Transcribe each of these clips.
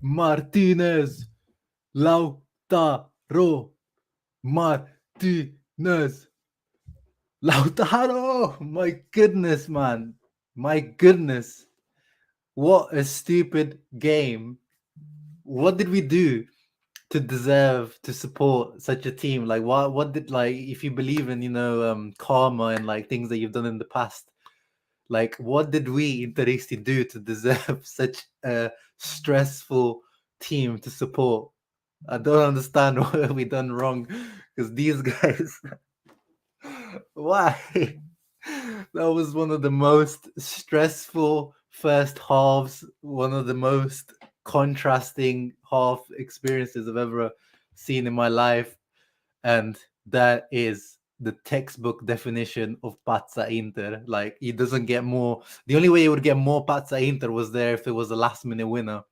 Martinez. Lautaro Martinez. Lautaro! My goodness, man. My goodness. What a stupid game. What did we do to deserve to support such a team? Like what did, like, if you believe in, karma and like things that you've done in the past, like what did we Interisti do to deserve such a stressful team to support? I don't understand what we done wrong, because these guys, why? That was one of the most stressful first halves, one of the most contrasting half experiences I've ever seen in my life. And that is the textbook definition of Pazza Inter. Like, it doesn't get more. The only way it would get more Pazza Inter was there if it was a last minute winner.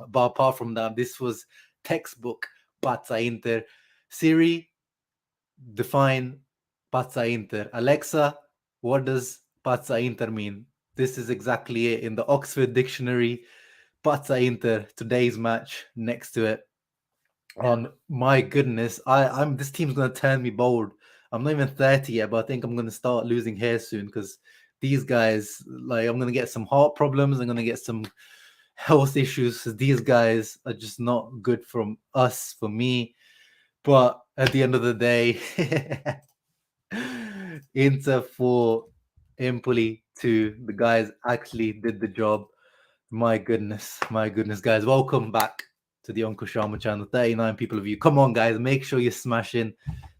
But apart from that, this was textbook Pazza Inter. Siri, define Pazza Inter. Alexa, what does Pazza Inter mean? This is exactly it in the Oxford Dictionary. Pazza Inter, today's match, next to it. And my goodness, I'm this team's gonna turn me bold. I'm not even 30 yet, but I think I'm gonna start losing hair soon, because these guys, like, I'm gonna get some heart problems. I'm gonna get some health issues. These guys are just not good from us, for me. But at the end of the day, Inter for Empoli 2. The guys actually did the job. My goodness, guys. Welcome back to the Uncle Sharma channel. 39 people of you. Come on, guys. Make sure you're smashing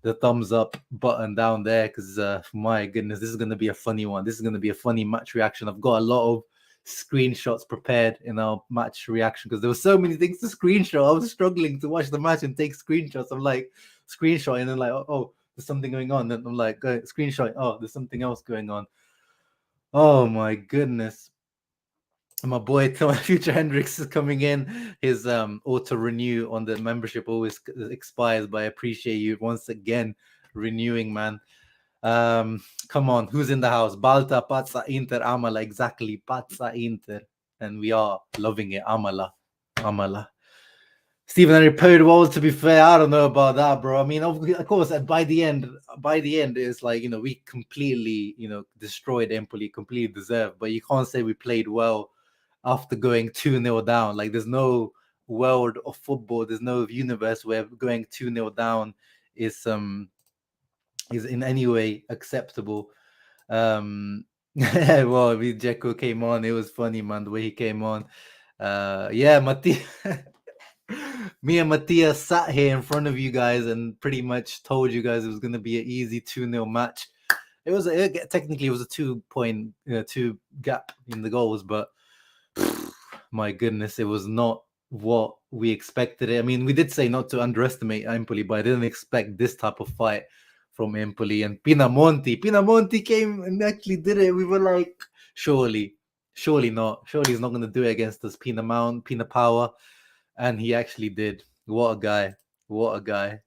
the thumbs up button down there, because my goodness, this is going to be a funny one. This is going to be a funny match reaction. I've got a lot of screenshots prepared in our match reaction, because there were so many things to screenshot. I was struggling to watch the match and take screenshots. I'm like screenshotting and then like, oh, there's something going on. Then I'm like, screenshot. Oh, there's something else going on. Oh my goodness. My boy Future Hendrix is coming in. His auto renew on the membership always expires, but I appreciate you once again renewing, man. Come on, who's in the house? Balta, Pazza Inter, Amala. Exactly, Pazza Inter. And we are loving it. Amala. Stephen Henry played well, to be fair. I don't know about that, bro. I mean, of course, by the end, it's like, we completely, destroyed Empoli, completely deserved. But you can't say we played well after going 2-0 down. Like, there's no world of football, there's no universe where going 2-0 down is in any way acceptable. Well, Dzeko came on. It was funny, man, the way he came on. Yeah, Mattia. Me and Mattia sat here in front of you guys and pretty much told you guys it was going to be an easy 2-0 match. Technically it was a 2-point two gap in the goals, but my goodness, it was not what we expected. I mean, we did say not to underestimate Empoli, but I didn't expect this type of fight from Empoli. And Pinamonti came and actually did it. We were like, surely not. Surely he's not going to do it against us. Pina Power. And he actually did. What a guy.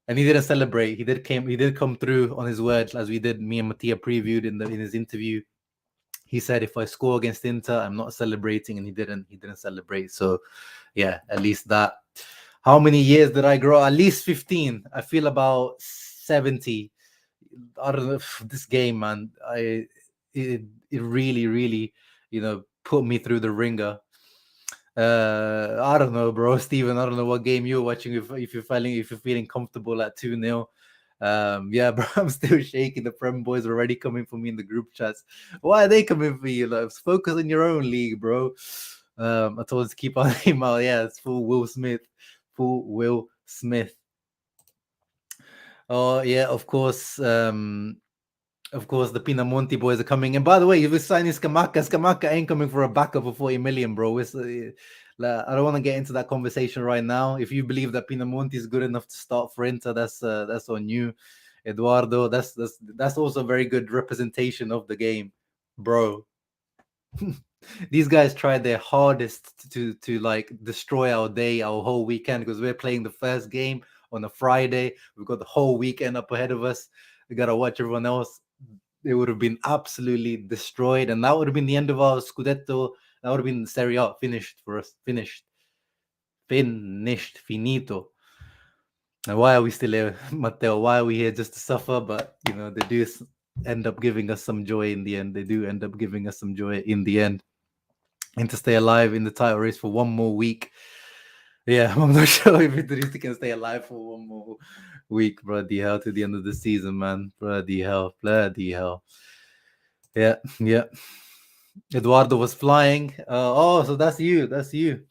And he didn't celebrate. He did come through on his word, as we did. Me and Mattia previewed in his interview. He said, if I score against Inter, I'm not celebrating, and he didn't celebrate. So yeah, at least that. How many years did I grow? At least 15. I feel about 70. I don't know, this game, man. It really, put me through the ringer. I don't know, bro. Steven, I don't know what game you're watching. If you're feeling comfortable at 2-0. Yeah, bro, I'm still shaking. The Prem boys are already coming for me in the group chats. Why are they coming for you? Like, focus on your own league, bro. I told us to keep on email. Yeah, it's full Will Smith. Oh yeah, of course. Of course, the Pinamonti boys are coming. And by the way, if we're signing Scamacca ain't coming for a backup for 40 million, bro. I don't want to get into that conversation right now. If you believe that Pinamonti is good enough to start for Inter, that's on you, Eduardo. That's also a very good representation of the game, bro. These guys tried their hardest to like destroy our day, our whole weekend, because we're playing the first game on a Friday. We've got the whole weekend up ahead of us. We gotta watch everyone else. It would have been absolutely destroyed, and that would have been the end of our Scudetto. That would have been Serie A finished for us. Finished. Finished. Finito. And why are we still here, Matteo? Why are we here just to suffer? But they do end up giving us some joy in the end. They do end up giving us some joy in the end. And to stay alive in the title race for one more week. Yeah, I'm not sure if Idrisi can stay alive for one more week. Bloody hell, to the end of the season, man. Bloody hell. Bloody hell. Yeah, yeah. Eduardo was flying. Oh, so that's you. That's you.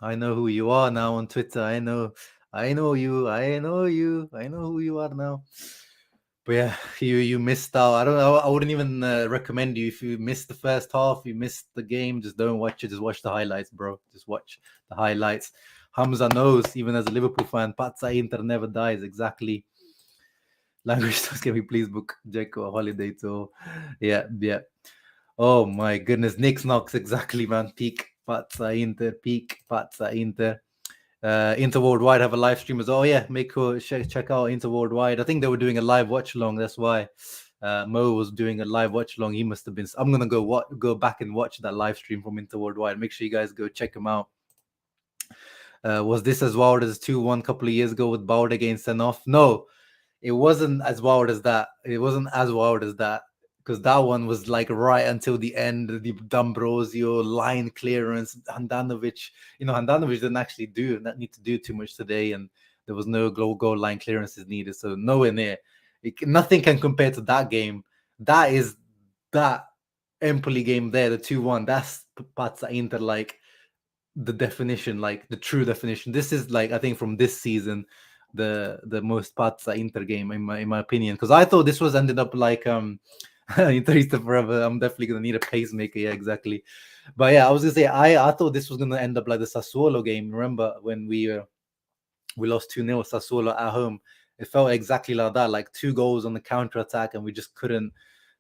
I know who you are now on Twitter. I know you. I know you. I know who you are now. But yeah, you missed out. I wouldn't even recommend you if you missed the first half. You missed the game. Just don't watch it. Just watch the highlights, bro. Just watch the highlights. Hamza knows, even as a Liverpool fan, Pazza Inter never dies. Exactly. Language, can we please book Jeko a holiday tour? Yeah, yeah. Oh my goodness, Nick's knocks, exactly, man. Peak Pazza Inter, peak Pazza Inter. Inter Worldwide have a live stream as well. Oh, yeah, make sure check out Inter Worldwide. I think they were doing a live watch along. That's why Mo was doing a live watch along. He must have been. I'm gonna go back and watch that live stream from Inter Worldwide. Make sure you guys go check him out. Was this as wild as 2-1 a couple of years ago with Bauer against Senoff? No, it wasn't as wild as that. It wasn't as wild as that, because that one was like right until the end. The D'Ambrosio line clearance, Handanovic. Handanovic didn't actually need to do too much today, and there was no goal line clearances needed, so nowhere near. Nothing can compare to that game. That is that Empoli game there, the 2-1. That's Pazza Inter, like the definition, like the true definition. This is like, I think, from this season, the most Pazza Inter game in my opinion, because I thought this was ended up like Interista forever. I'm definitely gonna need a pacemaker. Yeah, exactly. But yeah, I was gonna say I thought this was gonna end up like the Sassuolo game. Remember when we lost 2-0 Sassuolo at home? It felt exactly like that, like 2 goals on the counter attack, and we just couldn't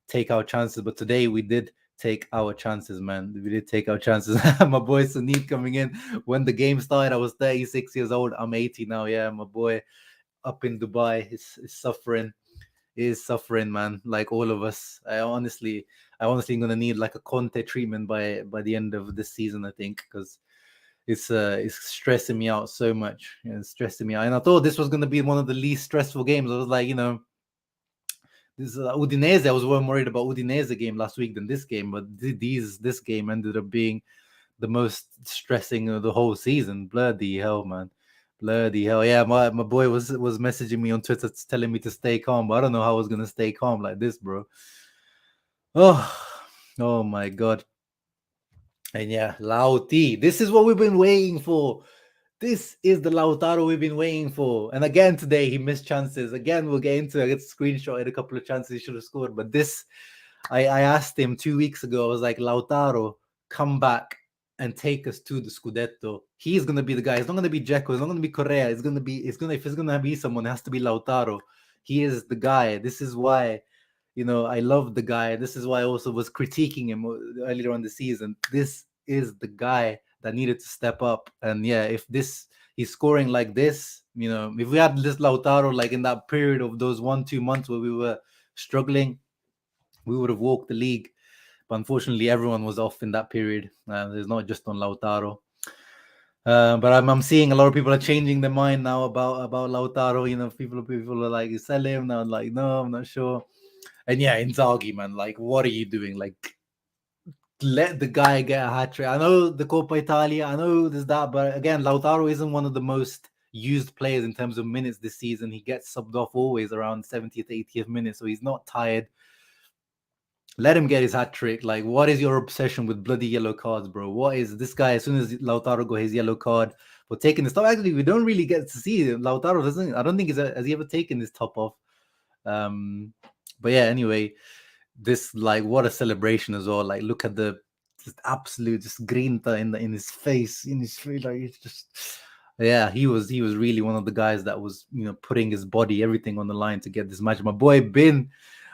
take our chances. But today we did take our chances, man. We did take our chances. My boy Sunit coming in. When the game started, I was 36 years old. I'm 80 now. Yeah, my boy up in Dubai is suffering. Is suffering, man. Like all of us. I honestly gonna need like a Conte treatment by the end of this season, I think, because it's stressing me out so much. It's stressing me out. And I thought this was gonna be one of the least stressful games. I was like, this Udinese, I was more worried about Udinese game last week than this game, but this game ended up being the most stressing of the whole season. Bloody hell, man. Bloody hell. Yeah, my boy was messaging me on Twitter telling me to stay calm, but I don't know how I was gonna stay calm like this, bro. Oh my god. And yeah, Lauti. This is what we've been waiting for. This is the Lautaro we've been waiting for. And again, today he missed chances. Again, we'll get into it. I get screenshotted a couple of chances he should have scored. But this, I asked him 2 weeks ago, I was like, Lautaro, come back and take us to the Scudetto. He's gonna be the guy. It's not gonna be Dzeko. It's not gonna be Correa. If it's gonna be someone, it has to be Lautaro. He is the guy. This is why, I love the guy. This is why I also was critiquing him earlier on the season. This is the guy that needed to step up. And yeah, if he's scoring like this, if we had this Lautaro like in that period of those 1-2 months where we were struggling, we would have walked the league. But unfortunately, everyone was off in that period. It's not just on Lautaro. But I'm seeing a lot of people are changing their mind now about Lautaro. People are like, sell him now. Like, no, I'm not sure. And yeah, Inzaghi, man, like, what are you doing? Like, let the guy get a hat trick. I know the Coppa Italia, I know there's that, but again, Lautaro isn't one of the most used players in terms of minutes this season. He gets subbed off always around 70th, 80th minute, so he's not tired. Let him get his hat trick. Like, what is your obsession with bloody yellow cards, bro? What is this guy? As soon as Lautaro got his yellow card for taking his top, actually, we don't really get to see Lautaro. I don't think has he ever taken his top off. But yeah, anyway, this, like, what a celebration as well. Like, look at the just absolute just grinta in his face, like, it's just, yeah, he was really one of the guys that was putting his body, everything on the line to get this match. My boy Bin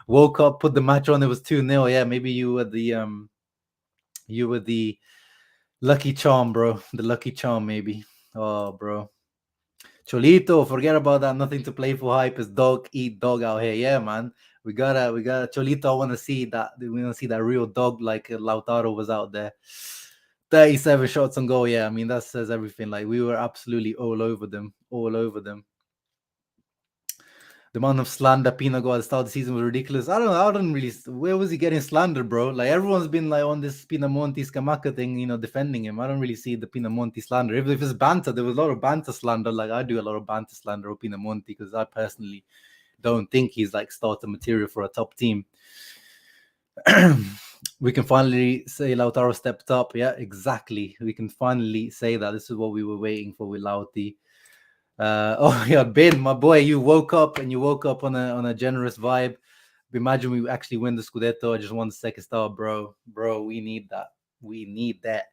woke up, put the match on. It was 2-0. Yeah, maybe you were the lucky charm, bro. The lucky charm, maybe. Oh, bro. Cholito, forget about that. Nothing to play for hype. Is dog eat dog out here. Yeah, man. We gotta Cholito. I want to see that. We want to see that real dog like Lautaro was out there. 37 shots on goal. Yeah, I mean, that says everything. Like, we were absolutely all over them, all over them. The amount of slander Pina got at the start of the season was ridiculous. I don't really. Where was he getting slandered, bro? Like, everyone's been like on this Pinamonti Scamacca thing, defending him. I don't really see the Pinamonti slander. If it's banter, there was a lot of banter slander. Like, I do a lot of banter slander of Pinamonti because I personally don't think he's like starter material for a top team. We can finally say Lautaro stepped up. Yeah, exactly. We can finally say that. This is what we were waiting for with Lauti. Oh yeah, Ben, my boy, you woke up on a generous vibe. Imagine we actually win the Scudetto. I just won the second star, bro. Bro, we need that. We need that.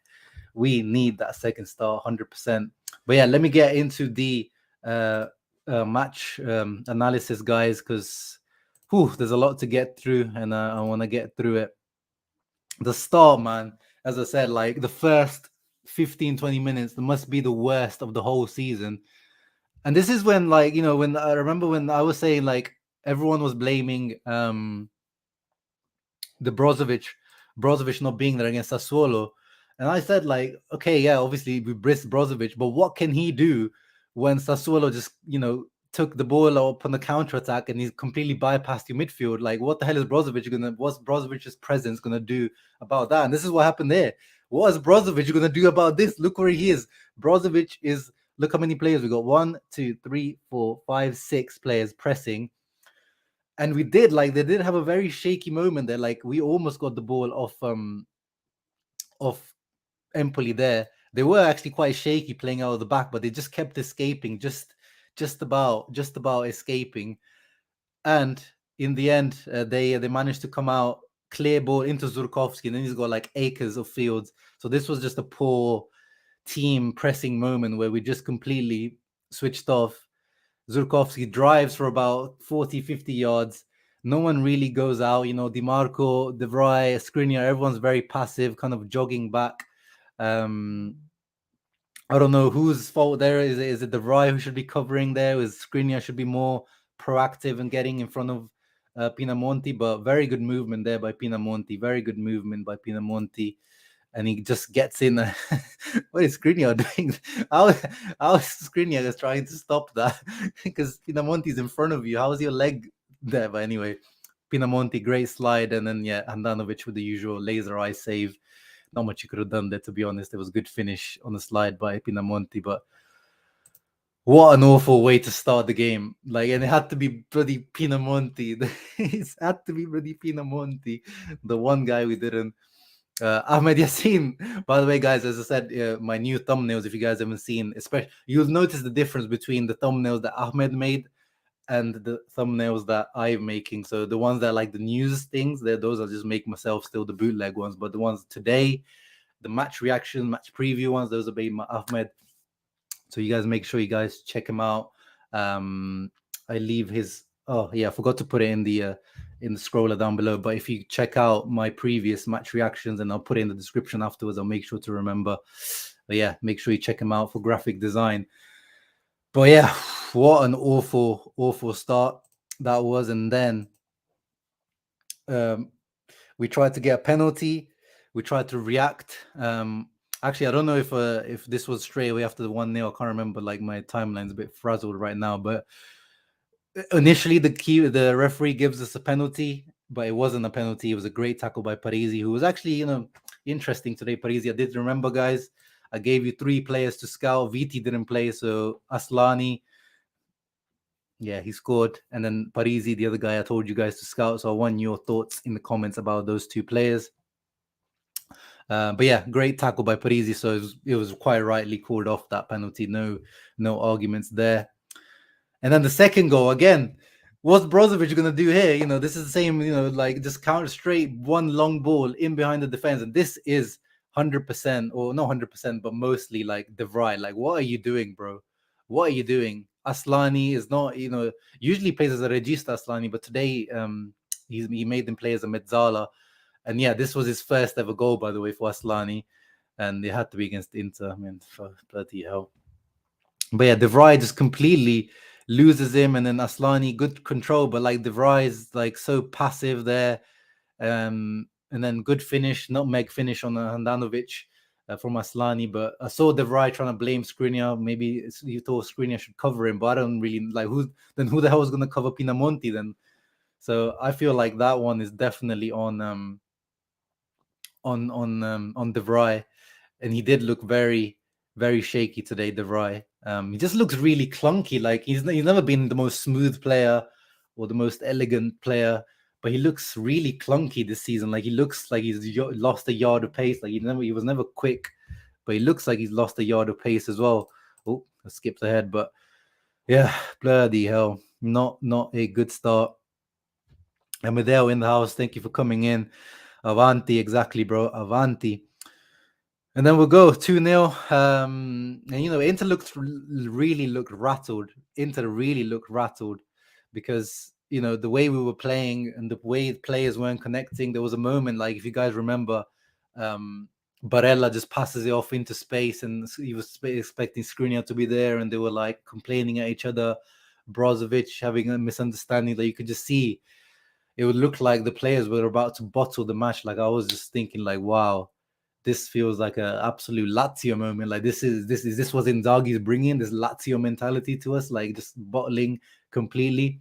We need that second star, 100%. But yeah, let me get into the match analysis, guys, because there's a lot to get through, and I want to get through it. The start, man, as I said, like the first 15-20 minutes, must be the worst of the whole season. And this is when, like, when I remember when I was saying, like, everyone was blaming the Brozovic not being there against Sassuolo. And I said, like, okay, yeah, obviously we brisked Brozovic, but what can he do when Sassuolo just, took the ball up on the counter attack and he's completely bypassed your midfield? Like, what the hell is what's Brozovic's presence gonna do about that? And this is what happened there. What is Brozovic gonna do about this? Look where he is. Brozovic is, look how many players we got. 1, 2, 3, 4, 5, 6 players pressing. And we did, like, they did have a very shaky moment there. Like, we almost got the ball off Empoli there. They were actually quite shaky playing out of the back, but they just kept escaping, just about escaping. And in the end, they managed to come out, clear ball into Zurkowski, and then he's got like acres of fields. So this was just a poor team pressing moment where we just completely switched off. Zurkowski drives for about 40, 50 yards. No one really goes out. DiMarco, De Vrij, Skriniar, everyone's very passive, kind of jogging back. I don't know whose fault there is. Is it De Vrij who should be covering there? Is Skriniar should be more proactive and getting in front of Pinamonti? But very good movement there by Pinamonti. Very good movement by Pinamonti. And he just gets in. What is Skriniar doing? How is Skriniar just trying to stop that? Because Pinamonti's in front of you. How is your leg there? But anyway, Pinamonti, great slide. And then, yeah, Handanovic with the usual laser eye save. Not much you could have done there, to be honest. It was a good finish on the slide by Pinamonti. But what an awful way to start the game. Like, and it had to be bloody Pinamonti. It had to be bloody Pinamonti. The one guy we didn't. Ahmed Yassin, by the way, guys, as I said, my new thumbnails, if you guys haven't seen, especially, you'll notice the difference between the thumbnails that Ahmed made and the thumbnails that I'm making. So the ones that like the news things, those I'll just make myself, still the bootleg ones. But the ones today, the match reaction, match preview ones, those are by Ahmed. So you guys make sure you guys check him out. I leave his, oh yeah, I forgot to put it in the scroller down below. But if you check out my previous match reactions, and I'll put it in the description afterwards, I'll make sure to remember. But yeah, make sure you check him out for graphic design. But yeah, what an awful start that was. And then we tried to get a penalty. We tried to react. Actually, I don't know if this was straight away after the 1-0. I can't remember. Like, my timeline's a bit frazzled right now. But initially, the referee gives us a penalty, but it wasn't a penalty. It was a great tackle by Parisi, who was actually, interesting today. Parisi, I did remember, guys. I gave you 3 players to scout. Viti didn't play, so Aslani, yeah, he scored. And then Parisi, the other guy I told you guys to scout. So I want your thoughts in the comments about those 2 players. But yeah, great tackle by Parisi. So it was quite rightly called off, that penalty. No arguments there. And then the second goal, again, what's Brozovic going to do here? This is the same, like, just counter straight, one long ball in behind the defense. And this is 100%, or not 100%, but mostly like De Vrij. Like, what are you doing, bro? What are you doing? Aslani is not, usually plays as a regista, Aslani, but today he made him play as a mezzala. And yeah, this was his first ever goal, by the way, for Aslani. And it had to be against Inter. I mean, for bloody hell. But yeah, De Vrij just completely loses him. And then Aslani, good control, but like De Vrij is like so passive there. And then good finish, nutmeg finish on Handanovic. from Aslani. But I saw De Vrij trying to blame Skriniar. Maybe you thought Skriniar should cover him, but I don't really like who the hell is going to cover Pinamonti then? So I feel like that one is definitely on De Vrij, and he did look very, very shaky today, De Vrij. He just looks really clunky. Like he's never been the most smooth player or the most elegant player, but he looks really clunky this season. Like he looks like he's lost a yard of pace. Like he was never quick, but he looks like he's lost a yard of pace as well. Oh, I skipped ahead, but yeah, bloody hell, not a good start. Amedeo in the house, thank you for coming in. Avanti, exactly, bro. Avanti. And then we'll go 2-0. And Inter really looked rattled. Inter really looked rattled because the way we were playing and the way players weren't connecting. There was a moment, like if you guys remember, Barella just passes it off into space, and he was expecting Skriniar to be there, and they were like complaining at each other. Brozovic having a misunderstanding that you could just see. It would look like the players were about to bottle the match. Like I was just thinking, like, wow, this feels like an absolute Lazio moment. Like this was Inzaghi's bringing this Lazio mentality to us, like just bottling completely.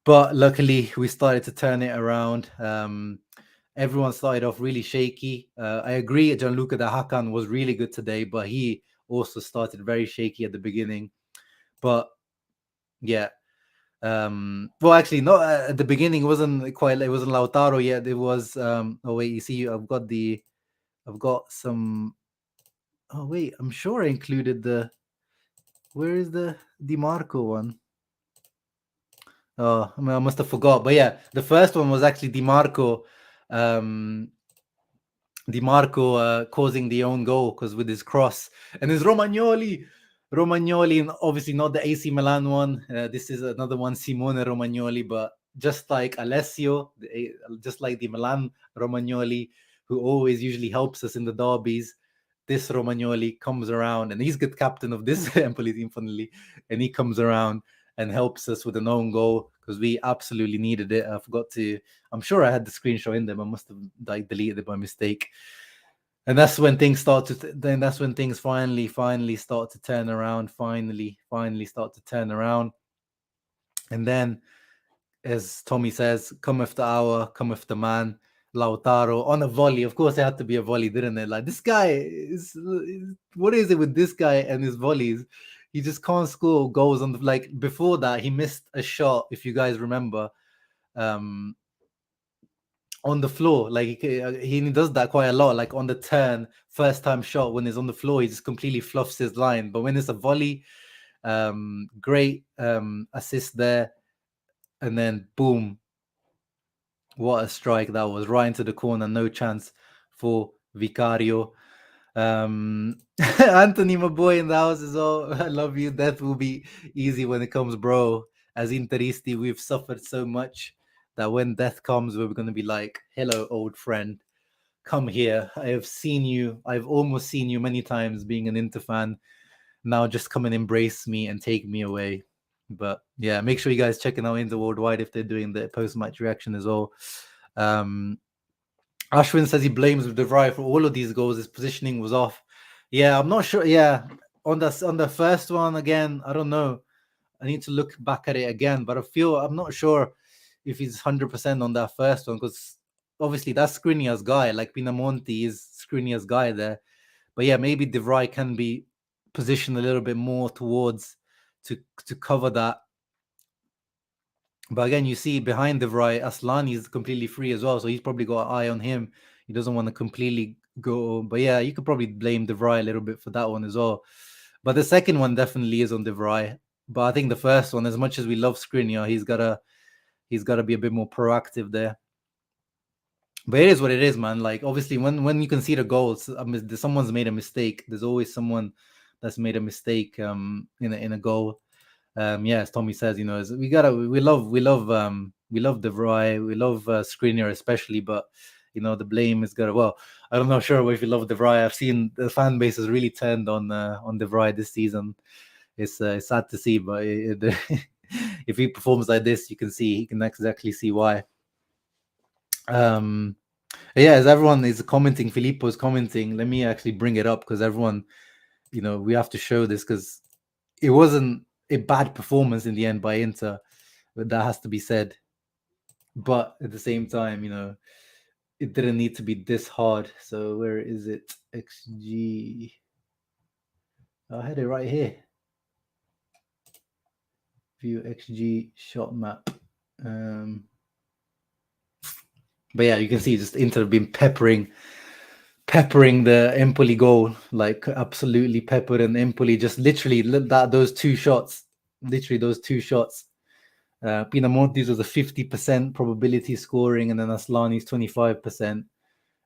But luckily, we started to turn it around. Everyone started off really shaky. I agree, Gianluca De Hakan was really good today, but he also started very shaky at the beginning. But yeah. Well, actually, not at the beginning. It wasn't Lautaro yet. It was. Oh wait, you see, I've got some. Oh wait, I'm sure I included the. Where is the DiMarco one? Oh, I must have forgot. But yeah, the first one was actually DiMarco. Causing the own goal because with his cross, and it's Romagnoli, and obviously not the AC Milan one. This is another one, Simone Romagnoli, but just like Alessio, just like the Milan Romagnoli, who always usually helps us in the derbies. This Romagnoli comes around, and he's good captain of this Empoli team, funnily, and he comes around and helps us with an own goal because we absolutely needed it. I forgot to. I'm sure I had the screenshot in them. I must have deleted it by mistake. And that's when things start to. Then that's when things finally start to turn around. Finally start to turn around. And then, as Tommy says, come after hour, come after man. Lautaro on a volley. Of course, it had to be a volley, didn't it? Like this guy is. What is it with this guy and his volleys? He just can't score goals on the like. Before that, he missed a shot. If you guys remember, on the floor. Like he does that quite a lot. Like on the turn, first time shot when he's on the floor, he just completely fluffs his line. But when it's a volley, great assist there, and then boom. What a strike that was, right into the corner, no chance for Vicario. Anthony, my boy in the house as well. I love you. Death will be easy when it comes, bro. As Interisti, we've suffered so much that when death comes, we're going to be like, hello, old friend. Come here. I have seen you. I've almost seen you many times being an Inter fan. Now just come and embrace me and take me away. But yeah, make sure you guys checking out Inter Worldwide if they're doing the post-match reaction as well. Ashwin says he blames De Vrij for all of these goals. His positioning was off. Yeah, I'm not sure. Yeah, on the first one again, I don't know. I need to look back at it again, but I'm not sure if he's 100% on that first one because obviously that's Skriniar's guy. Like Pinamonti is Skriniar's guy there. But yeah, maybe De Vrij can be positioned a little bit more towards to cover that. But again, you see behind De Vrij, Aslani is completely free as well, so he's probably got an eye on him. He doesn't want to completely go. But yeah, you could probably blame De Vrij a little bit for that one as well. But the second one definitely is on De Vrij. But I think the first one, as much as we love Skriniar, he's gotta be a bit more proactive there. But it is what it is, man. Like obviously, when you can see the goals, someone's made a mistake. There's always someone that's made a mistake in a goal. Yeah, as Tommy says, we love De Vrij, we love Skriniar especially, but the blame is gotta. Well, I'm not sure if you love De Vrij. I've seen the fan base has really turned on De Vrij this season. It's sad to see, but if he performs like this, you can exactly see why. Yeah, as everyone is commenting, Filippo's commenting. Let me actually bring it up because everyone, we have to show this because it wasn't a bad performance in the end by Inter, but that has to be said. But at the same time, it didn't need to be this hard. So where is it? XG. I had it right here. View XG shot map. But yeah, you can see just Inter have been peppering the Empoli goal, like absolutely peppered, and Empoli just literally those two shots, Pinamonti's was a 50% probability scoring, and then Aslani's 25%.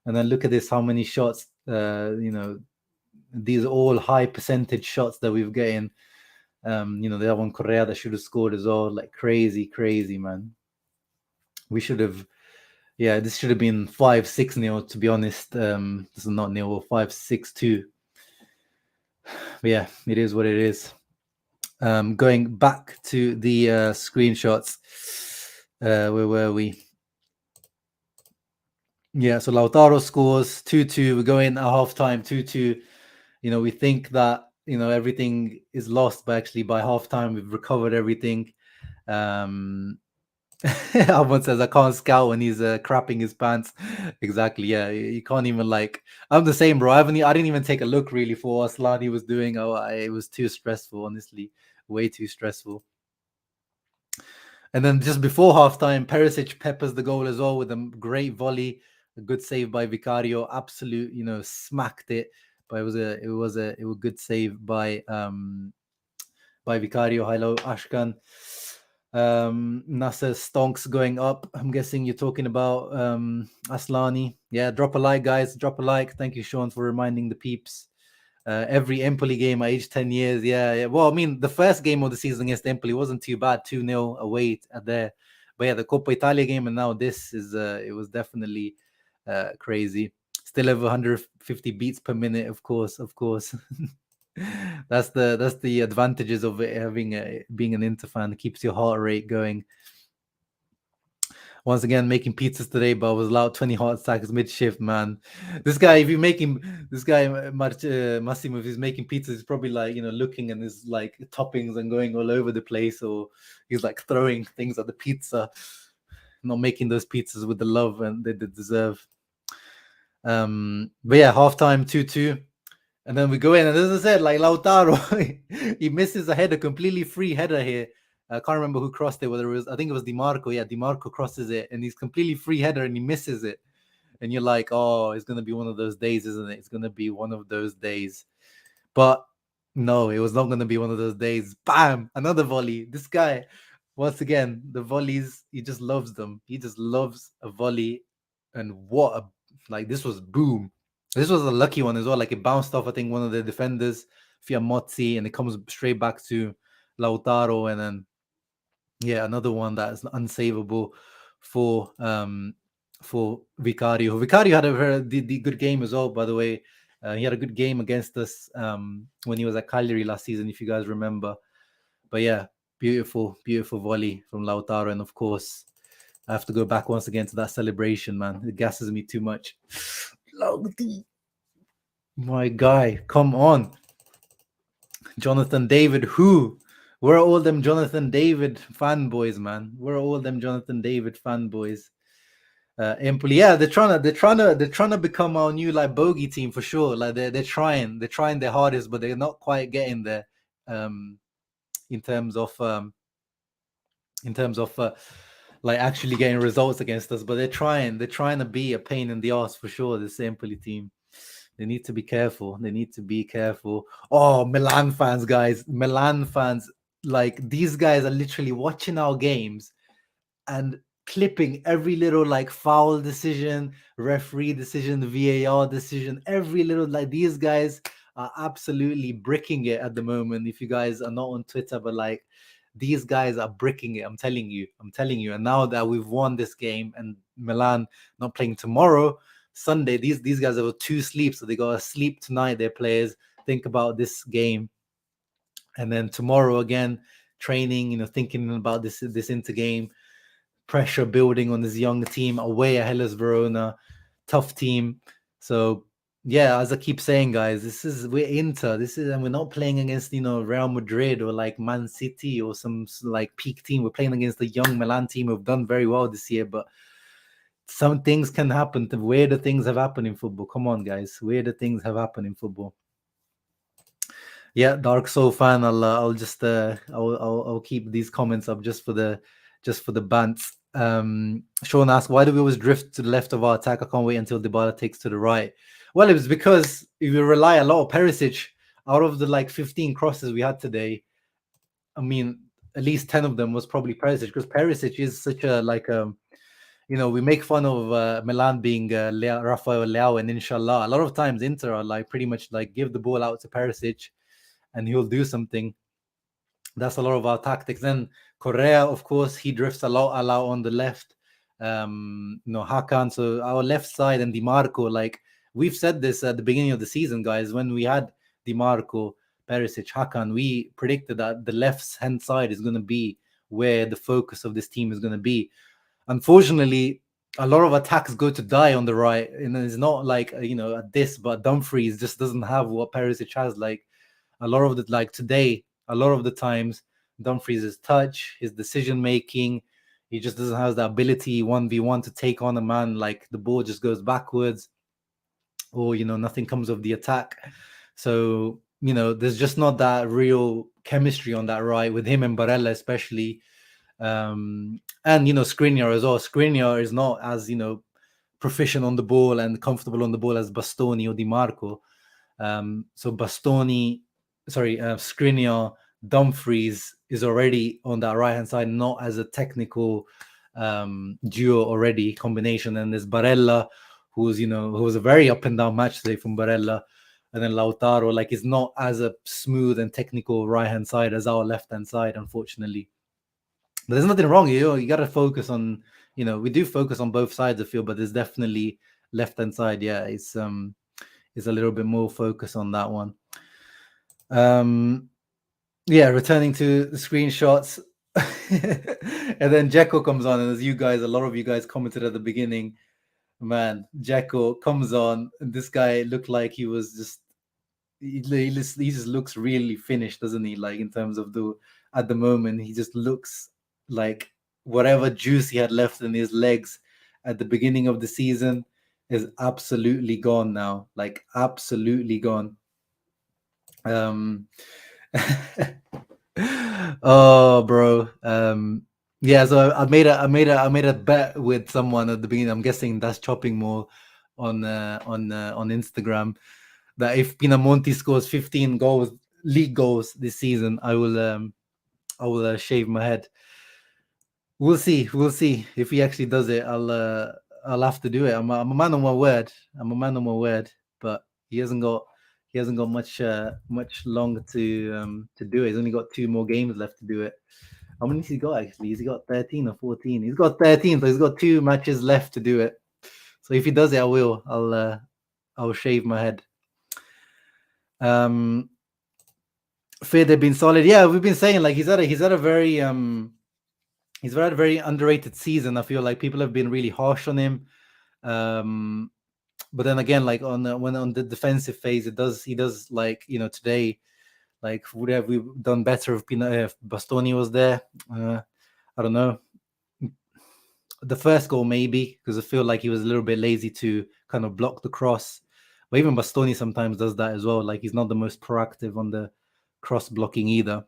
And then look at this, how many shots, these are all high percentage shots that we've getting. The other one, Correa, that should have scored as well. Like crazy, man. We should have, this should have been 5-6-0, to be honest. This is not nil, 5-6-2. But yeah, it is what it is. Going back to the screenshots. Where were we? Yeah, so Lautaro scores 2-2. We go in at halftime 2-2. We think that everything is lost, but actually by halftime we've recovered everything. Alvin says I can't scout when he's crapping his pants. Exactly. Yeah, you can't even I'm the same, bro. I didn't even take a look really for what Slani was doing. It was too stressful, honestly, way too stressful. And then just before halftime, Perisic peppers the goal as well with a great volley, a good save by Vicario. Absolute, smacked it. But it was a good save by Vicario. Hello, Ashkan. Nasser stonks going up. I'm guessing you're talking about Aslani. Yeah, drop a like, guys. Drop a like. Thank you, Sean, for reminding the peeps. Every Empoli game at age 10 years. Yeah. Well, I mean, the first game of the season against Empoli wasn't too bad, 2-0 away at there. But yeah, the Coppa Italia game and now this is it was definitely crazy. Still over 150 beats per minute, of course. That's the advantages of having being an Inter fan. It keeps your heart rate going. Once again, making pizzas today, but I was allowed 20 heart attacks mid shift, man. This guy, if you're making Massimo, if he's making pizzas, he's probably looking at his toppings and going all over the place, or he's throwing things at the pizza, not making those pizzas with the love and they deserve. But yeah, halftime 2-2. And then we go in, and as I said, Lautaro, he misses a header, completely free header here. I can't remember who crossed it, whether it was, I think it was Di Marco. Yeah, Di Marco crosses it, and he's completely free header, and he misses it. And you're like, oh, it's going to be one of those days, isn't it? It's going to be one of those days. But no, it was not going to be one of those days. Bam! Another volley. This guy, once again, the volleys, he just loves them. He just loves a volley. And this was boom. This was a lucky one as well. It bounced off, I think, one of the defenders, Fiamozzi, and it comes straight back to Lautaro. And then, yeah, another one that is unsavable for Vicario. Vicario had a very good game as well, by the way. He had a good game against us when he was at Cagliari last season, if you guys remember. But yeah, beautiful volley from Lautaro. And of course, I have to go back once again to that celebration, man. It gasses me too much. My guy, come on. Jonathan David, who? Where are all them Jonathan David fanboys, man? Where are all them Jonathan David fanboys? Empoli, yeah, they're trying to become our new bogey team for sure. They're trying their hardest, but they're not quite getting there. In terms of actually getting results against us, but they're trying to be a pain in the ass for sure. This Empoli team, they need to be careful. Oh, Milan fans, guys, these guys are literally watching our games and clipping every little foul decision, referee decision, VAR decision, every little these guys are absolutely bricking it at the moment. If you guys are not on Twitter, but these guys are bricking it. I'm telling you. And now that we've won this game and Milan not playing tomorrow, Sunday, these guys have 2 sleeps, so they got to sleep tonight. Their players think about this game, and then tomorrow again training. Thinking about this Inter game. Pressure building on this young team away at Hellas Verona. tough team. So yeah, as I keep saying, guys, we're Inter. And we're not playing against Real Madrid or like Man City or some like peak team. We're playing against the young Milan team who've done very well this year, but some things can happen. Weirder things have happened in football. Come on, guys, weirder things have happened in football. Yeah, Dark Soul fan. I'll just I'll keep these comments up just for the bants. Sean asked, why do we always drift to the left of our attack? I can't wait until Dybala takes to the right. Well, it was because we rely a lot on Perisic. Out of the like 15 crosses we had today, I mean, at least 10 of them was probably Perisic, because Perisic is such a like we make fun of Milan being Rafael Leao and Inshallah. A lot of times Inter are like pretty much like give the ball out to Perisic and he'll do something. That's a lot of our tactics. Then Correa, of course, he drifts a lot on the left. Hakan. So our left side and Dimarco, like we've said this at the beginning of the season, guys, when we had Dimarco, Perisic, Hakan, we predicted that the left hand side is going to be where the focus of this team is going to be. Unfortunately, a lot of attacks go to die on the right, and it's not like but Dumfries just doesn't have what Perisic has. Like a lot of today, a lot of the times, Dumfries' touch, his decision making, he just doesn't have the ability 1v1 to take on a man. Like the ball just goes backwards, or nothing comes of the attack. So there's just not that real chemistry on that right with him and Barella especially. And Skriniar as well. Skriniar is not as proficient on the ball and comfortable on the ball as Bastoni or Di Marco. So Skriniar, Dumfries is already on that right hand side, not as a technical duo already combination. And there's Barella, who was a very up and down match today from Barella. And then Lautaro, like, is not as a smooth and technical right hand side as our left hand side, unfortunately. But there's nothing wrong. You got to focus on, we do focus on both sides of the field, but there's definitely left hand side. Yeah, it's a little bit more focus on that one. Yeah, returning to the screenshots. And then Dzeko comes on, and as a lot of you guys commented at the beginning, man, Dzeko comes on, and this guy looked like he was just he just looks really finished, doesn't he? Like in terms of at the moment, he just looks like whatever juice he had left in his legs at the beginning of the season is absolutely gone now. Like absolutely gone. Oh, bro. Yeah, so I made a bet with someone at the beginning. I'm guessing that's chopping more on Instagram, that if Pinamonti scores 15 goals, league goals this season, I will shave my head. We'll see if he actually does it. I'll have to do it. I'm a man on my word. But he hasn't got much longer to do it. He's only got 2 more games left to do it. How many has he got actually? Has he got 13 or 14? He's got 13, so he's got 2 matches left to do it. So if he does it, I'll shave my head. Fid have been solid. Yeah, we've been saying like he's had a very underrated season. I feel like people have been really harsh on him. But then again, like on the defensive phase, he does like today, like would have we done better if Bastoni was there? I don't know. The first goal maybe, because I feel like he was a little bit lazy to kind of block the cross. But even Bastoni sometimes does that as well. Like he's not the most proactive on the cross blocking either.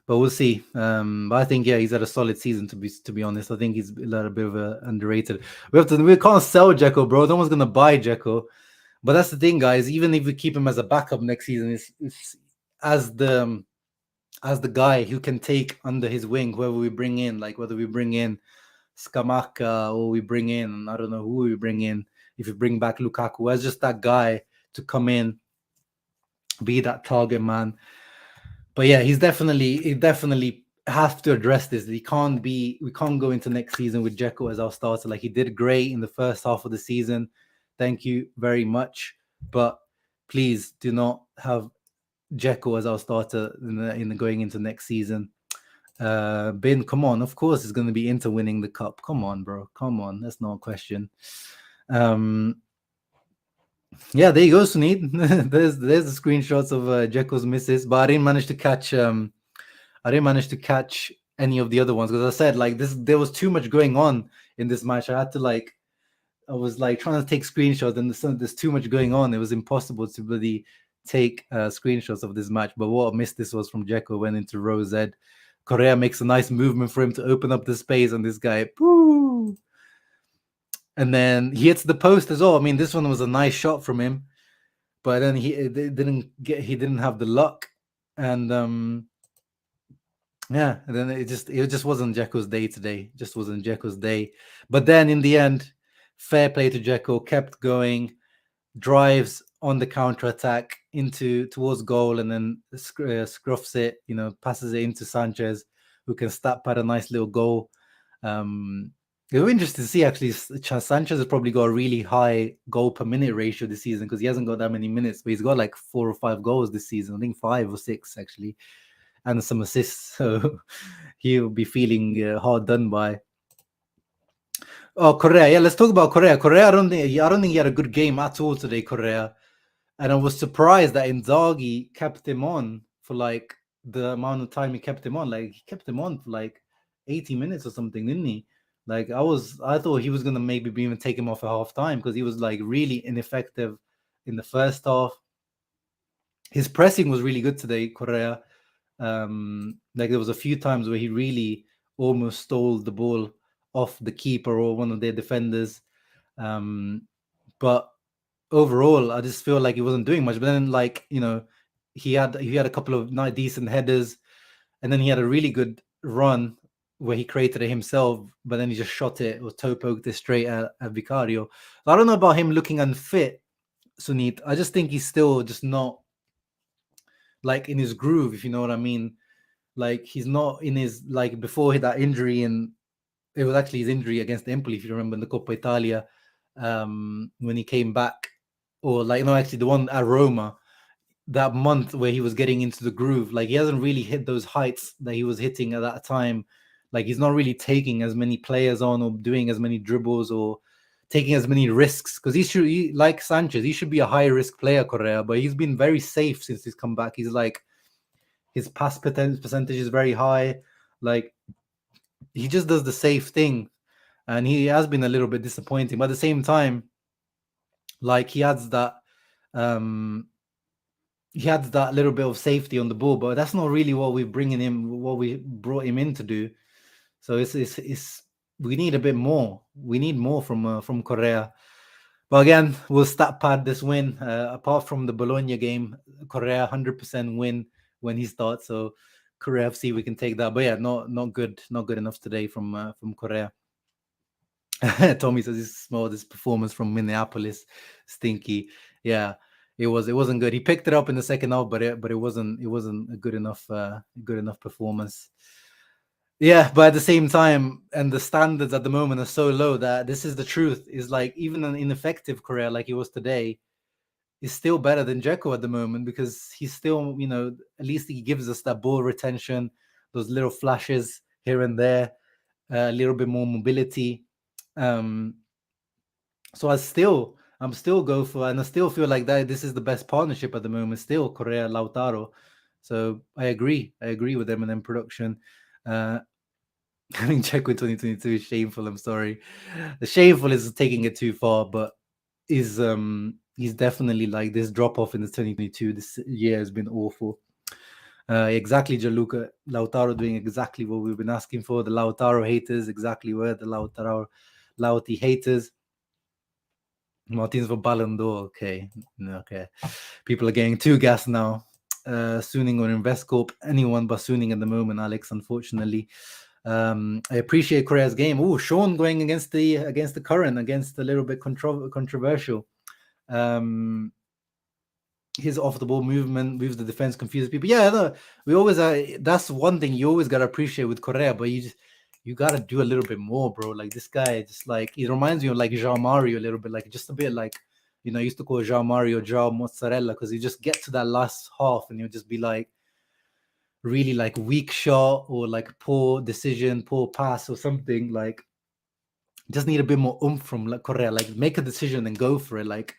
But we'll see. But I think he's had a solid season to be honest. I think he's a little bit of a underrated. We can't sell Dzeko, bro. No one's gonna buy Dzeko. But that's the thing, guys. Even if we keep him as a backup next season, it's as the guy who can take under his wing whoever we bring in, like whether we bring in Scamacca or we bring in, I don't know who we bring in. If we bring back Lukaku, as just that guy to come in, be that target man. But yeah, he definitely has to address this. We can't go into next season with Dzeko as our starter. Like he did great in the first half of the season. Thank you very much. But please do not have Dzeko as our starter in the going into next season. Bin, come on. Of course, it's going to be Inter winning the cup. Come on, bro. Come on. That's not a question. Um, yeah, there you go, Sunit. there's the screenshots of Dzeko's misses, but I didn't manage to catch. I didn't manage to catch any of the other ones because I said like this. There was too much going on in this match. I had to like. I was like trying to take screenshots, and there's too much going on. It was impossible to really take screenshots of this match. But what a miss this was from Dzeko. Went into row Z. Correa makes a nice movement for him to open up the space, and this guy, poo. And then he hits the post as well. I mean, this one was a nice shot from him, but then he didn't have the luck, and yeah, and then it just wasn't Dzeko's day today. It just wasn't Dzeko's day. But then in the end, fair play to Dzeko, kept going, drives on the counter attack into towards goal, and then scruffs it. Passes it into Sanchez, who can stat pad a nice little goal. It was interesting to see actually. Sanchez has probably got a really high goal per minute ratio this season because he hasn't got that many minutes, but he's got like 4 or 5 goals this season. I think 5 or 6 actually, and some assists. So he'll be feeling hard done by. Oh, Correa. Yeah, let's talk about Correa. Correa, I don't think he had a good game at all today, Correa. And I was surprised that Inzaghi kept him on for like the amount of time he kept him on. Like he kept him on for like 80 minutes or something, didn't he? Like I thought he was gonna maybe even take him off at half time because he was like really ineffective in the first half. His pressing was really good today, Correa. Like there was a few times where he really almost stole the ball off the keeper or one of their defenders. But overall, I just feel like he wasn't doing much. But then, like he had a couple of decent headers, and then he had a really good run where he created it himself. But then he just shot it or toe poked it straight at Vicario. I don't know about him looking unfit, Sunit. I just think he's still just not like in his groove, if you know what I mean. Like he's not in his like before that injury, and it was actually his injury against Empoli, if you remember, in the Coppa Italia, when he came back, or like no, actually the one at Roma, that month where he was getting into the groove. Like he hasn't really hit those heights that he was hitting at that time. Like he's not really taking as many players on or doing as many dribbles or taking as many risks because like Sanchez, he should be a high risk player, Correa, but he's been very safe since he's come back. He's like his pass percentage is very high. Like he just does the safe thing, and he has been a little bit disappointing. But at the same time, like he adds that little bit of safety on the ball, but that's not really what we brought him in to do. So it's we need a bit more. We need more from Correa. But again, we'll stat pad this win. Apart from the Bologna game, Correa 100% win when he starts. So Correa FC, we can take that. But yeah, not good enough today from Correa. Tommy says he smelled this performance from Minneapolis, stinky. Yeah, it wasn't good. He picked it up in the second half, but it wasn't a good enough performance. Yeah, but at the same time, and the standards at the moment are so low that this is the truth. Is like even an ineffective Correa like he was today is still better than Dzeko at the moment because he's still, at least he gives us that ball retention, those little flashes here and there, a little bit more mobility. So I'm still go for, and I still feel like that this is the best partnership at the moment. Still, Correa Lautaro. So I agree with Eminem production. Having Czech with 2022 is shameful. I'm sorry. The shameful is taking it too far, but he's definitely like this drop off in the 2022. This year has been awful. Exactly, Gianluca. Lautaro doing exactly what we've been asking for. The Lautaro haters, exactly where the Lauti haters. Martinez for Ballon d'Or. Okay. People are getting too gassed now. Suning or Investcorp, anyone but Suning at the moment, Alex, unfortunately. I appreciate Correa's game. Oh, Sean going against the current, against a little bit controversial. His off the ball movement moves the defense, confuses people. Yeah, no, we always that's one thing you always gotta appreciate with Correa, but you gotta do a little bit more, bro. Like this guy, just like he reminds me of like Jean Mario a little bit, like just a bit like I used to call Jean Mario Jean Mozzarella because you just get to that last half and you'll just be like really like weak shot or like poor decision, poor pass or something like. Just need a bit more oomph from Correa. Like make a decision and go for it. Like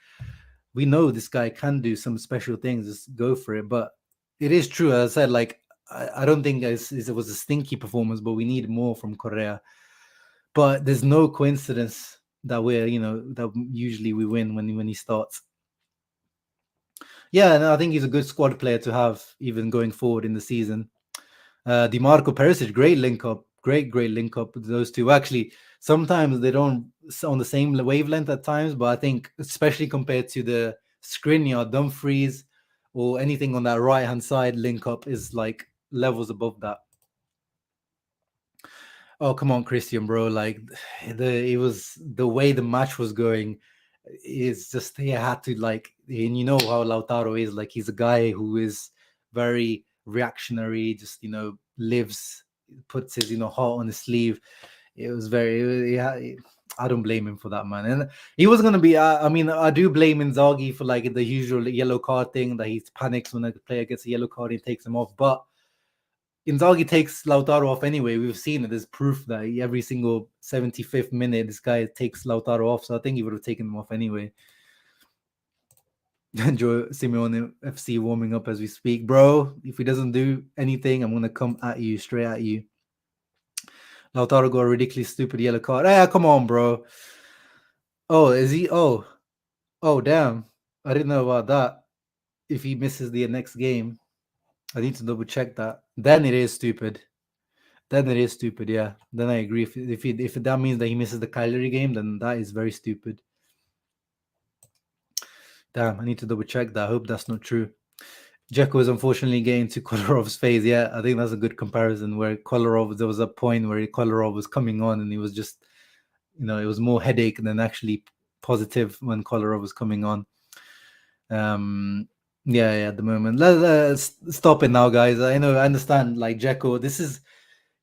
we know this guy can do some special things. Just go for it. But it is true, as I said. Like I don't think it was a stinky performance, but we need more from Correa. But there's no coincidence that that usually we win when he starts. Yeah, and I think he's a good squad player to have even going forward in the season. DiMarco Perisic, great link up, great link up with those two. Actually, sometimes they don't on the same wavelength at times, but I think especially compared to the Skriniar, Dumfries, or anything on that right hand side link up is like levels above that. Oh come on, Christian, bro! Like it was the way the match was going. Is just he had to like, and you know how Lautaro is. Like he's a guy who is very reactionary. Just lives, puts his heart on his sleeve. It was very. Yeah, I don't blame him for that, man. And he was gonna be. I mean, I do blame Inzaghi for like the usual yellow card thing that he panics when a player gets a yellow card and takes him off, but Inzaghi takes Lautaro off anyway. We've seen it. There's proof that every single 75th minute, this guy takes Lautaro off. So I think he would have taken him off anyway. Enjoy Simeone FC warming up as we speak. Bro, if he doesn't do anything, I'm going to come at you, straight at you. Lautaro got a ridiculous, stupid yellow card. Come on, bro. Oh, is he? Oh, damn. I didn't know about that. If he misses the next game, I need to double check that. Then it is stupid. Yeah. Then I agree. If that means that he misses the Cagliari game, then that is very stupid. Damn, I need to double check that. I hope that's not true. Dzeko is unfortunately getting to Kolarov's phase. Yeah, I think that's a good comparison. Where Kolarov, there was a point where Kolarov was coming on, and he was just, it was more headache than actually positive when Kolarov was coming on. Yeah, at the moment. Let's stop it now, guys. I understand. Like Dzeko,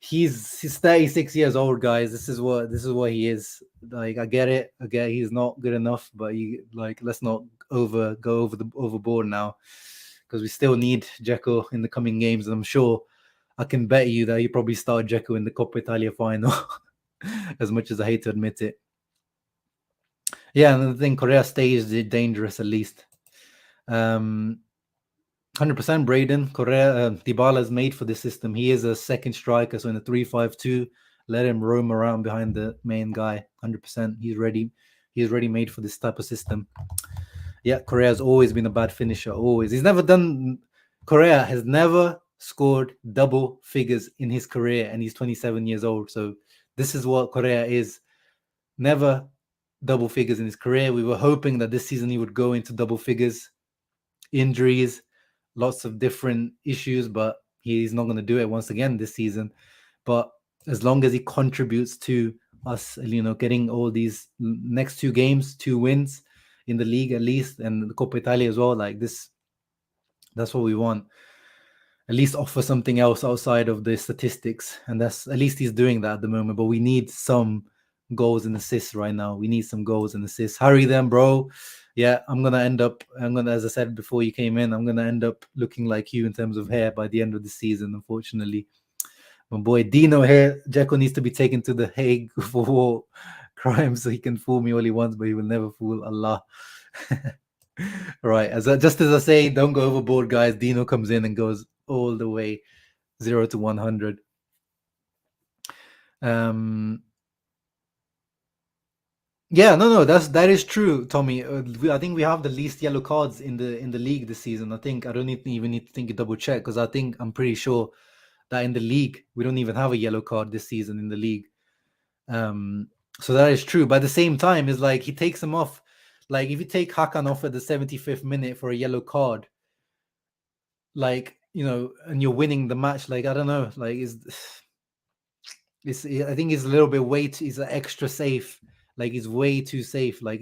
he's 36 years old, guys. This is what he is. Like I get it. He's not good enough, but let's not go overboard now, because we still need Dzeko in the coming games. And I'm sure I can bet you that you probably start Dzeko in the Coppa Italia final, as much as I hate to admit it. Yeah, and the thing, Correa stays dangerous at least. 100% Braden Correa. Dybala is made for this system. He is a second striker, so in a 3-5-2, let him roam around behind the main guy. 100%. He's ready. He's ready made for this type of system. Yeah, Correa has always been a bad finisher. Always. Correa has never scored double figures in his career, and he's 27 years old. So this is what Correa is. Never double figures in his career. We were hoping that this season he would go into double figures. Injuries, lots of different issues, but he's not going to do it once again this season. But as long as he contributes to us, getting all these next 2 games, 2 wins in the league at least, and the Coppa Italia as well, like this, that's what we want. At least offer something else outside of the statistics, and that's at least he's doing that at the moment. But we need some goals and assists right now. We need some goals and assists. Hurry them, bro. Yeah, as I said before you came in, I'm gonna end up looking like you in terms of hair by the end of the season, unfortunately. My boy Dino here, Dzeko needs to be taken to the Hague for war crimes, so he can fool me all he wants, but he will never fool Allah. Right, just as I say, don't go overboard, guys. Dino comes in and goes all the way 0 to 100. Yeah, no, that is true, Tommy. I think we have the least yellow cards in the league this season. I don't even need to think a double check, because I'm pretty sure that in the league we don't even have a yellow card this season in the league. So that is true. But at the same time, it's like he takes him off. Like if you take Hakan off at the 75th minute for a yellow card, like and you're winning the match, like I don't know, like I think he's a little bit he's extra safe. Like he's way too safe. Like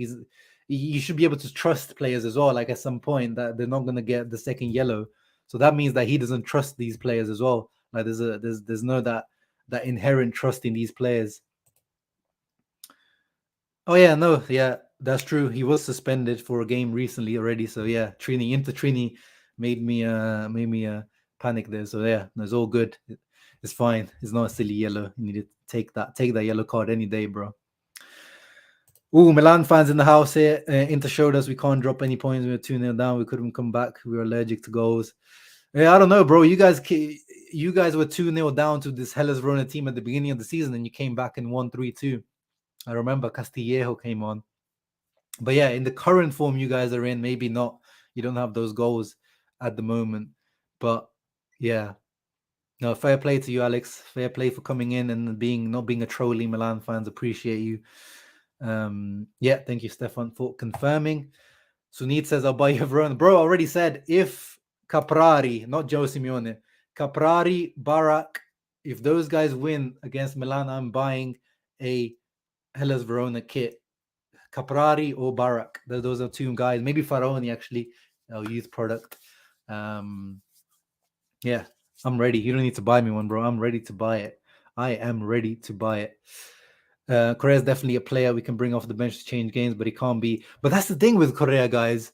you should be able to trust players as well. Like at some point that they're not gonna get the second yellow. So that means that he doesn't trust these players as well. Like there's no that inherent trust in these players. Oh yeah, no, yeah, that's true. He was suspended for a game recently already. So yeah, Trini made me panic there. So yeah, it's all good. It's fine. It's not a silly yellow. You need to take that yellow card any day, bro. Ooh, Milan fans in the house here. Inter showed us we can't drop any points. We were 2-0 down. We couldn't come back. We were allergic to goals. Yeah, I don't know, bro. You guys were 2-0 down to this Hellas Verona team at the beginning of the season, and you came back and won 3-2. I remember Castillejo came on. But yeah, in the current form you guys are in, maybe not. You don't have those goals at the moment. But yeah, no, fair play to you, Alex. Fair play for coming in and not being a trolly. Milan fans appreciate you. Yeah, thank you, Stefan, for confirming. Sunit says, I'll buy you Verona. Bro, I already said if Caprari, not Joe Simeone, Caprari, Barak, if those guys win against Milan, I'm buying a Hellas Verona kit. Caprari or Barak. Those are two guys. Maybe Faraoni, actually, our youth product. Yeah, I'm ready. You don't need to buy me one, bro. I'm ready to buy it. I am ready to buy it. Correa is definitely a player we can bring off the bench to change games, but he can't be. But that's the thing with Correa, guys.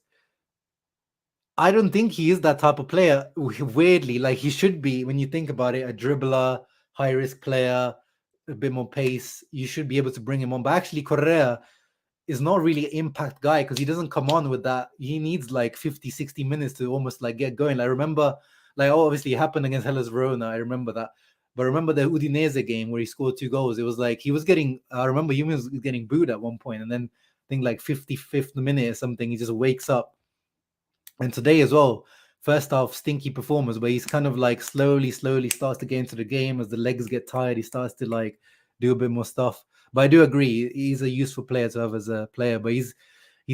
I don't think he is that type of player. Weirdly, like he should be when you think about it, a dribbler, high risk player, a bit more pace. You should be able to bring him on. But actually, Correa is not really an impact guy because he doesn't come on with that. He needs like 50, 60 minutes to almost like get going. I remember, like, obviously it happened against Hellas Verona. I remember that. But I remember the Udinese game where he scored 2 goals. It was like he was getting, I remember he was getting booed at one point, and then I think like 55th minute or something, he just wakes up. And today as well, first half stinky performance, but he's kind of like slowly starts to get into the game as the legs get tired. He starts to like do a bit more stuff. But I do agree, he's a useful player to have as a player. But he's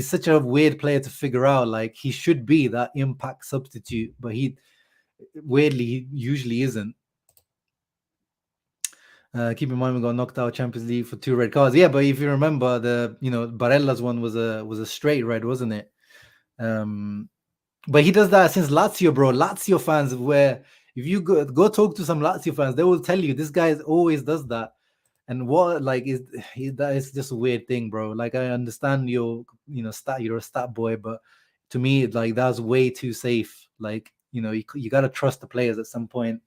such a weird player to figure out. Like he should be that impact substitute, but he usually isn't. Keep in mind we got knocked out Champions League for 2 red cards. Yeah, but if you remember Barella's one was a straight red, wasn't it? But he does that since Lazio, bro. Lazio fans, where if you go talk to some Lazio fans, they will tell you this guy always does that. And what that is just a weird thing, bro. Like I understand you're a stat boy, but to me, like that's way too safe. Like you gotta trust the players at some point.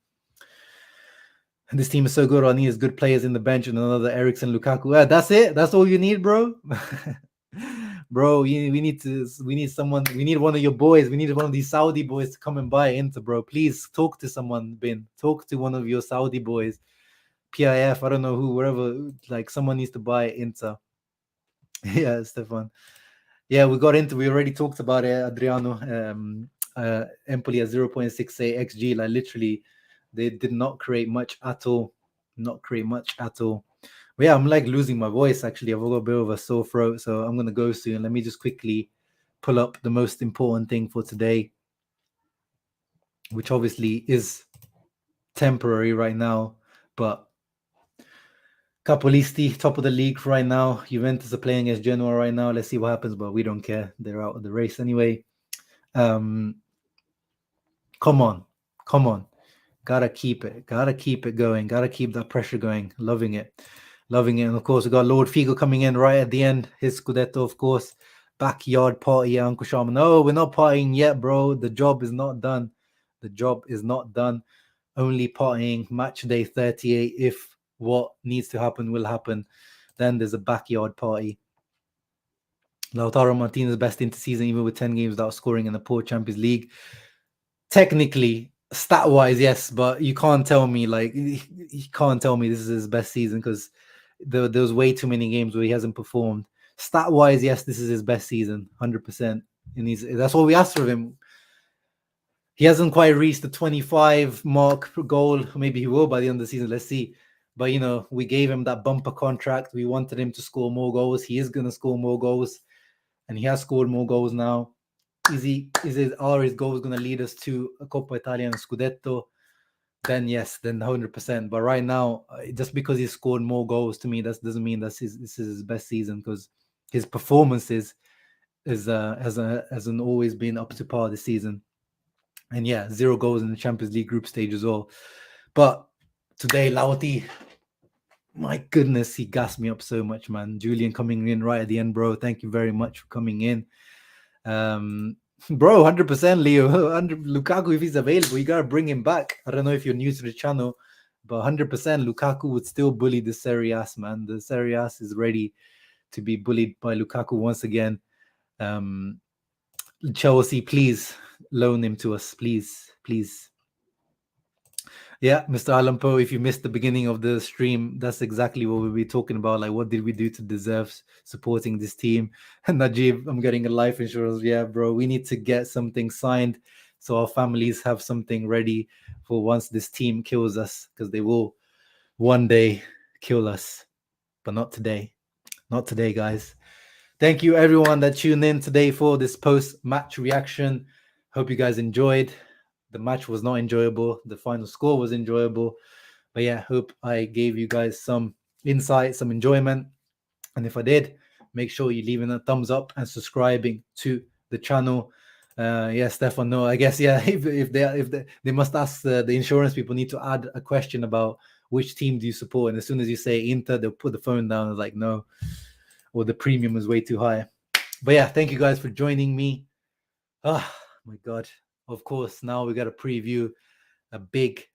And this team is so good. All I need is good players in the bench and another Eriksen, Lukaku. That's it. That's all you need, bro. Bro, we need someone. We need one of your boys. We need one of these Saudi boys to come and buy Inter, bro. Please talk to someone, Bin. Talk to one of your Saudi boys. PIF, I don't know who, wherever. Like someone needs to buy Inter. Yeah, Stefan. Yeah, we already talked about it, Adriano. Empoli at 0.68 XG. Like literally, they did not create much at all. Not create much at all. But yeah, I'm like losing my voice actually. I've got a bit of a sore throat, so I'm gonna go soon. Let me just quickly pull up the most important thing for today, which obviously is temporary right now, but Capolisti, top of the league right now. Juventus are playing against Genoa right now. Let's see what happens, but we don't care. They're out of the race anyway. Come on. Gotta keep it going. Gotta keep that pressure going. Loving it. And of course, we got Lord Figo coming in right at the end. His Scudetto, of course. Backyard party, Uncle Shaman. No, we're not partying yet, bro. The job is not done. Only partying match day 38. If what needs to happen will happen, then there's a backyard party. Lautaro Martinez best into season, even with 10 games without scoring in the poor Champions League. Technically, stat-wise, yes, but you can't tell me this is his best season because there was way too many games where he hasn't performed. Stat-wise, yes, this is his best season, 100%. And that's what we asked for him. He hasn't quite reached the 25 mark per goal. Maybe he will by the end of the season. Let's see. But, we gave him that bumper contract. We wanted him to score more goals. He is going to score more goals. And he has scored more goals now. Are his goals going to lead us to a Coppa Italia and Scudetto? Then yes, then 100%. But right now, just because he scored more goals, to me, that doesn't mean this is his best season, because his performances hasn't always been up to par this season. And yeah, 0 goals in the Champions League group stage as well. But today, Lauti, my goodness, he gassed me up so much, man. Julian coming in right at the end, bro. Thank you very much for coming in. Bro, 100% Leo. Lukaku, if he's available, you gotta bring him back. I don't know if you're new to the channel, but 100% Lukaku would still bully the Serie A, man. The Serie A is ready to be bullied by Lukaku once again. Chelsea, please loan him to us, please. Yeah, Mr. Alampo, if you missed the beginning of the stream, that's exactly what we'll be talking about. Like, what did we do to deserve supporting this team? And Najib, I'm getting a life insurance. Yeah, bro, we need to get something signed so our families have something ready for once this team kills us, because they will one day kill us, but not today. Not today, guys. Thank you, everyone that tuned in today for this post-match reaction. Hope you guys enjoyed. The match was not enjoyable. The final score was enjoyable. But yeah, hope I gave you guys some insight, some enjoyment. And if I did, make sure you leaving a thumbs up and subscribing to the channel. Yeah, Stefan. No, I guess yeah. If they must ask the insurance people need to add a question about which team do you support, and as soon as you say Inter, they'll put the phone down. It's like no, or the premium is way too high. But yeah, thank you guys for joining me. Oh my god! Of course, now we got to preview a big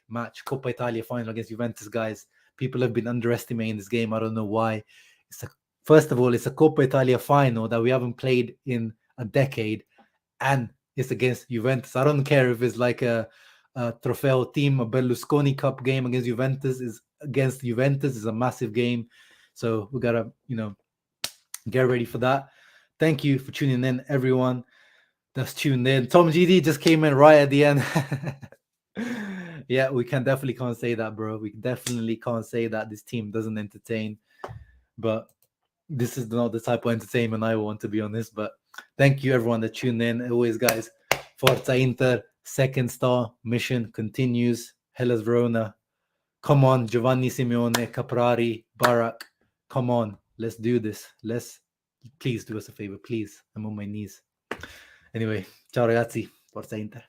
match, Coppa Italia final against Juventus, guys. People have been underestimating this game. I don't know why. First of all, it's a Coppa Italia final that we haven't played in a decade, and it's against Juventus. I don't care if it's like a Trofeo Team, a Berlusconi Cup game against Juventus. Is against Juventus is a massive game, so we gotta get ready for that. Thank you for tuning in, everyone that's tuned in. Tom GD just came in right at the end. Yeah, we definitely can't say that, bro. We definitely can't say that this team doesn't entertain. But this is not the type of entertainment I want, to be honest. But thank you, everyone that tuned in. Always, guys. Forza Inter, second star mission continues. Hellas Verona. Come on, Giovanni Simeone, Caprari, Barak. Come on, let's do this. Please do us a favor, please. I'm on my knees. Anyway, ciao ragazzi. Forza Inter.